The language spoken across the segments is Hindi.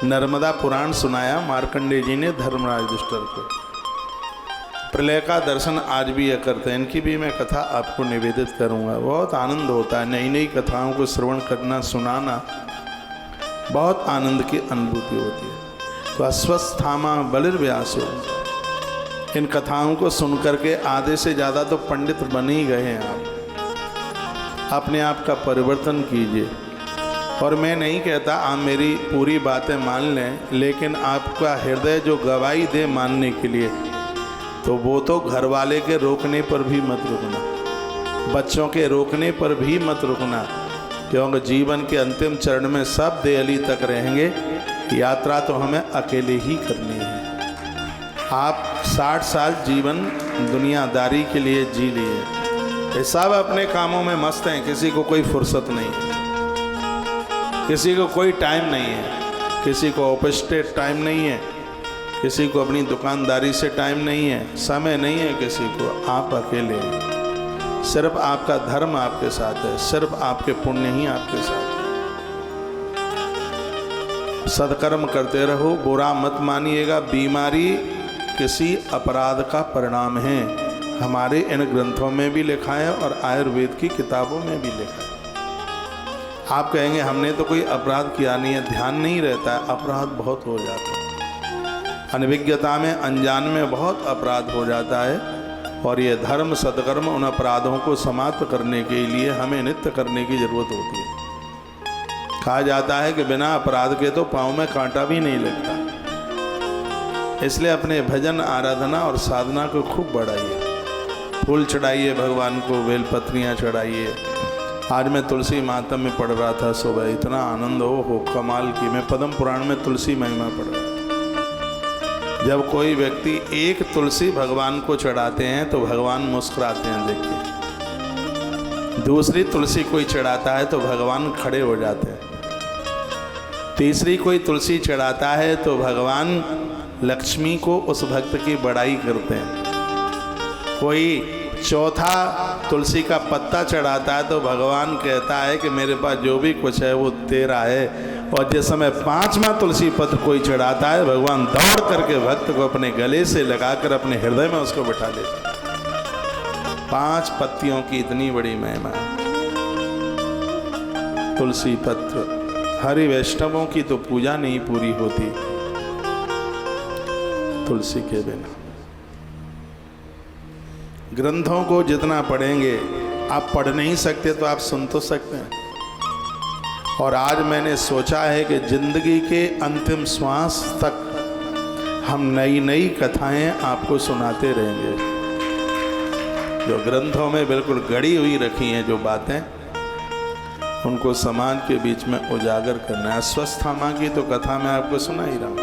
नर्मदा पुराण सुनाया मार्कंडेय जी ने धर्मराज युधिष्ठिर को। प्रलय का दर्शन आज भी यह करते हैं। इनकी भी मैं कथा आपको निवेदित करूंगा। बहुत आनंद होता है, नई नई कथाओं को श्रवण करना, सुनाना, बहुत आनंद की अनुभूति होती है। तो अश्वस्थामा बलिर्व्यासो, इन कथाओं को सुन करके आधे से ज़्यादा तो पंडित बन ही गए हैं। आप अपने आप का परिवर्तन कीजिए। और मैं नहीं कहता आप मेरी पूरी बातें मान लें, लेकिन आपका हृदय जो गवाही दे मानने के लिए, तो वो तो घर वाले के रोकने पर भी मत रुकना, बच्चों के रोकने पर भी मत रुकना, क्योंकि जीवन के अंतिम चरण में सब देहली तक रहेंगे। यात्रा तो हमें अकेले ही करनी है। आप 60 साल जीवन दुनियादारी के लिए जी लिए, ये सब अपने कामों में मस्त हैं, किसी को कोई फुर्सत नहीं है, किसी को कोई टाइम नहीं है, किसी को ऑफिस से टाइम नहीं है, किसी को अपनी दुकानदारी से टाइम नहीं है, समय नहीं है किसी को। आप अकेले हैं, सिर्फ आपका धर्म आपके साथ है, सिर्फ आपके पुण्य ही आपके साथ है। सत्कर्म करते रहो, बुरा मत मानिएगा। बीमारी किसी अपराध का परिणाम है, हमारे इन ग्रंथों में भी लिखा है और आयुर्वेद की किताबों में भी लिखा है। आप कहेंगे हमने तो कोई अपराध किया नहीं है, ध्यान नहीं रहता है, अपराध बहुत हो जाता है। अनभिज्ञता में, अनजान में बहुत अपराध हो जाता है। और ये धर्म सत्कर्म उन अपराधों को समाप्त करने के लिए हमें नित्य करने की जरूरत होती है। कहा जाता है कि बिना अपराध के तो पाँव में कांटा भी नहीं लगता। इसलिए अपने भजन, आराधना और साधना को खूब बढ़ाइए। फूल चढ़ाइए भगवान को, बेलपत्रियाँ चढ़ाइए। आज मैं तुलसी मातम में पढ़ रहा था सुबह, इतना आनंद हो कमाल की। मैं पद्म पुराण में तुलसी महिमा पढ़ रहा था। जब कोई व्यक्ति एक तुलसी भगवान को चढ़ाते हैं तो भगवान मुस्कुराते हैं, देखिए। दूसरी तुलसी कोई चढ़ाता है तो भगवान खड़े हो जाते हैं। तीसरी कोई तुलसी चढ़ाता है तो भगवान लक्ष्मी को उस भक्त की बड़ाई करते हैं। कोई चौथा तुलसी का पत्ता चढ़ाता है तो भगवान कहता है कि मेरे पास जो भी कुछ है वो तेरा है। और जिस समय 5वां तुलसी पत्र कोई चढ़ाता है, भगवान दौड़ करके भक्त को अपने गले से लगाकर अपने हृदय में उसको बिठा लेते हैं। 5 पत्तियों की इतनी बड़ी महिमा है। तुलसी पत्र, हरि वैष्णवों की तो पूजा नहीं पूरी होती तुलसी के बिना। ग्रंथों को जितना पढ़ेंगे, आप पढ़ नहीं सकते तो आप सुन तो सकते हैं। और आज मैंने सोचा है कि जिंदगी के अंतिम श्वास तक हम नई नई कथाएं आपको सुनाते रहेंगे। जो ग्रंथों में बिल्कुल गड़ी हुई रखी हैं जो बातें, उनको समाज के बीच में उजागर करना है। अश्वस्थामा की तो कथा मैं आपको सुना ही रहा हूँ।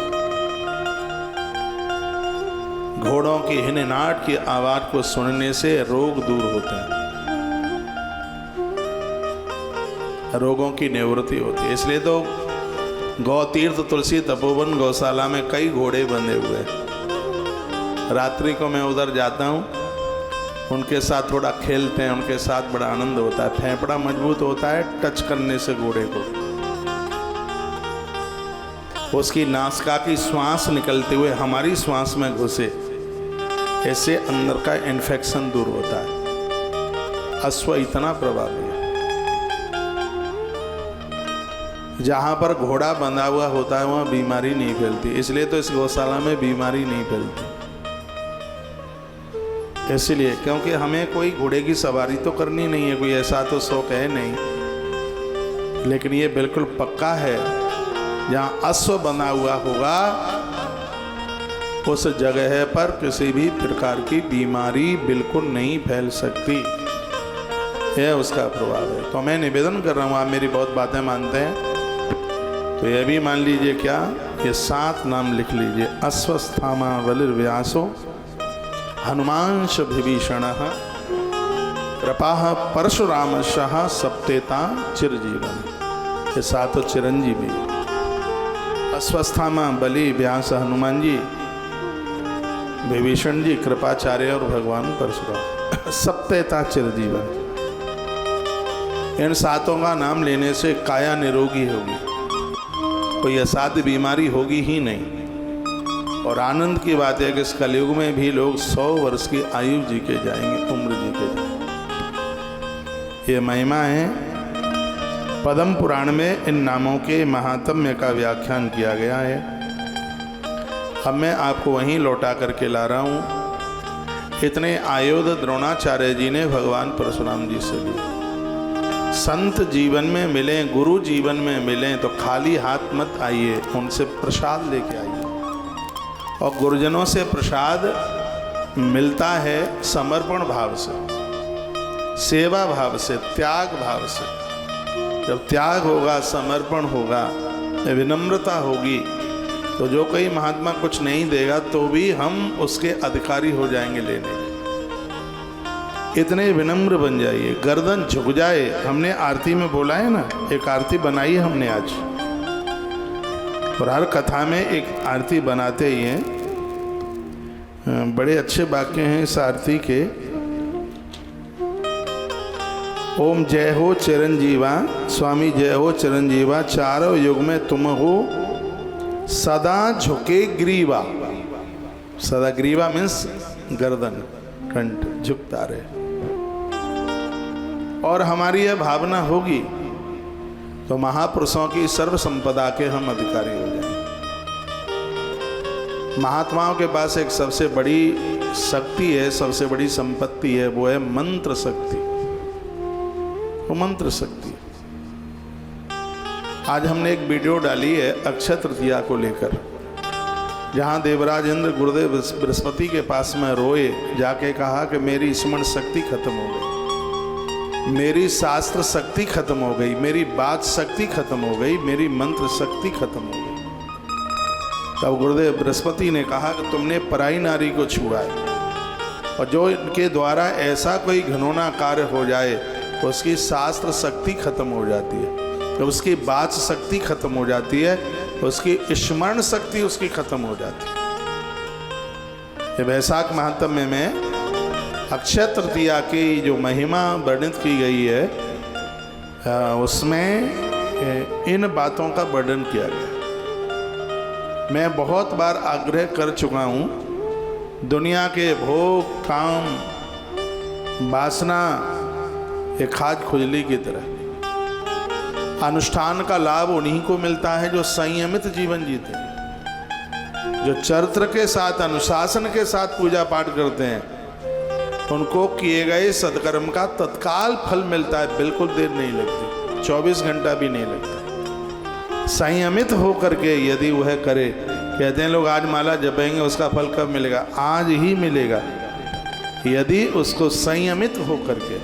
घोड़ों की हिननाट की आवाज को सुनने से रोग दूर होते हैं, रोगों की निवृत्ति होती है। इसलिए तो गौ तीर्थ तुलसी तपोवन गौशाला में कई घोड़े बंधे हुए हैं। रात्रि को मैं उधर जाता हूँ, उनके साथ थोड़ा खेलते हैं, उनके साथ बड़ा आनंद होता है। फेफड़ा मजबूत होता है टच करने से घोड़े को। उसकी नासिका की श्वास निकलते हुए हमारी श्वास में घुसे, ऐसे अंदर का इन्फेक्शन दूर होता है। अश्व इतना प्रभावी है। जहाँ पर घोड़ा बंधा हुआ होता है वहाँ बीमारी नहीं फैलती, इसलिए तो इस गौशाला में बीमारी नहीं फैलती। इसलिए क्योंकि हमें कोई घोड़े की सवारी तो करनी नहीं है, कोई ऐसा तो शौक है नहीं। लेकिन ये बिल्कुल पक्का है, जहाँ अश्व बंधा हुआ होगा उस जगह पर किसी भी प्रकार की बीमारी बिल्कुल नहीं फैल सकती। यह उसका प्रभाव है। तो मैं निवेदन कर रहा हूँ, आप मेरी बहुत बातें मानते हैं तो यह भी मान लीजिए, क्या ये 7 नाम लिख लीजिए। अश्वस्थामा बलिर्व्यासो, हनुमांश विभीषणः, कृपाः परशुरामशः, सप्तेता चिरजीवन। ये 7 चिरंजीवी। अश्वस्थामा, बलि, व्यास हनुमान जी, विभीषण जी कृपाचार्य और भगवान परशुराम। सप्तेता चिरजीवन। इन 7 का नाम लेने से काया निरोगी होगी। कोई असाध्य बीमारी होगी ही नहीं। और आनंद की बात है कि इस कलयुग में भी लोग 100 वर्ष की आयु जी के जाएंगे, उम्र जी के जाएंगे। ये महिमा है। पद्म पुराण में इन नामों के महात्म्य का व्याख्यान किया गया है। अब मैं आपको वहीं लौटा करके ला रहा हूँ। इतने आयुध द्रोणाचार्य जी ने भगवान परशुराम जी से लिए। संत जीवन में मिलें, गुरु जीवन में मिलें तो खाली हाथ मत आइए, उनसे प्रसाद लेके आइए। और गुरुजनों से प्रसाद मिलता है समर्पण भाव से, सेवा भाव से, त्याग भाव से। जब त्याग होगा, समर्पण होगा, विनम्रता होगी, तो जो कोई महात्मा कुछ नहीं देगा तो भी हम उसके अधिकारी हो जाएंगे लेने के। इतने विनम्र बन जाइए, गर्दन झुक जाए। हमने आरती में बोला है ना, एक आरती बनाई है हमने आज, और हर कथा में एक आरती बनाते ही हैं। बड़े अच्छे वाक्य हैं इस आरती के। ओम जय हो चिरंजीवा, स्वामी जय हो चिरंजीवा, चारों युग में तुम हो सदा झुके ग्रीवा। सदा ग्रीवा मीन्स गर्दन, कंठ झुकता रहे। और हमारी यह भावना होगी तो महापुरुषों की सर्व संपदा के हम अधिकारी हो जाएंगे। महात्माओं के पास एक सबसे बड़ी शक्ति है, सबसे बड़ी संपत्ति है, वो है मंत्र शक्ति। वो मंत्र शक्ति। आज हमने एक वीडियो डाली है अक्षय तृतीया को लेकर, जहाँ देवराज इंद्र गुरुदेव बृहस्पति के पास में रोए, जाके कहा कि मेरी स्मरण शक्ति खत्म हो गई, मेरी शास्त्र शक्ति खत्म हो गई, मेरी बात शक्ति खत्म हो गई, मेरी मंत्र शक्ति खत्म हो गई। तब गुरुदेव बृहस्पति ने कहा कि तुमने पराई नारी को छुआ है, और जो इनके द्वारा ऐसा कोई घिनौना कार्य हो जाए तो उसकी शास्त्र शक्ति खत्म हो जाती है, तो उसकी बात शक्ति खत्म हो जाती है, तो उसकी स्मरण शक्ति उसकी खत्म हो जाती है। ये वैशाख महात्म्य में अक्षय तृतीया की जो महिमा वर्णित की गई है, उसमें इन बातों का वर्णन किया गया। मैं बहुत बार आग्रह कर चुका हूँ, दुनिया के भोग, काम, वासना एक खाज खुजली की तरह। अनुष्ठान का लाभ उन्हीं को मिलता है जो संयमित जीवन जीते हैं, जो चरित्र के साथ, अनुशासन के साथ पूजा पाठ करते हैं। उनको किए गए सत्कर्म का तत्काल फल मिलता है, बिल्कुल देर नहीं लगती, 24 घंटा भी नहीं लगता। संयमित होकर के यदि वह करे, कहते हैं लोग आज माला जपेंगे उसका फल कब मिलेगा? आज ही मिलेगा, यदि उसको संयमित होकर के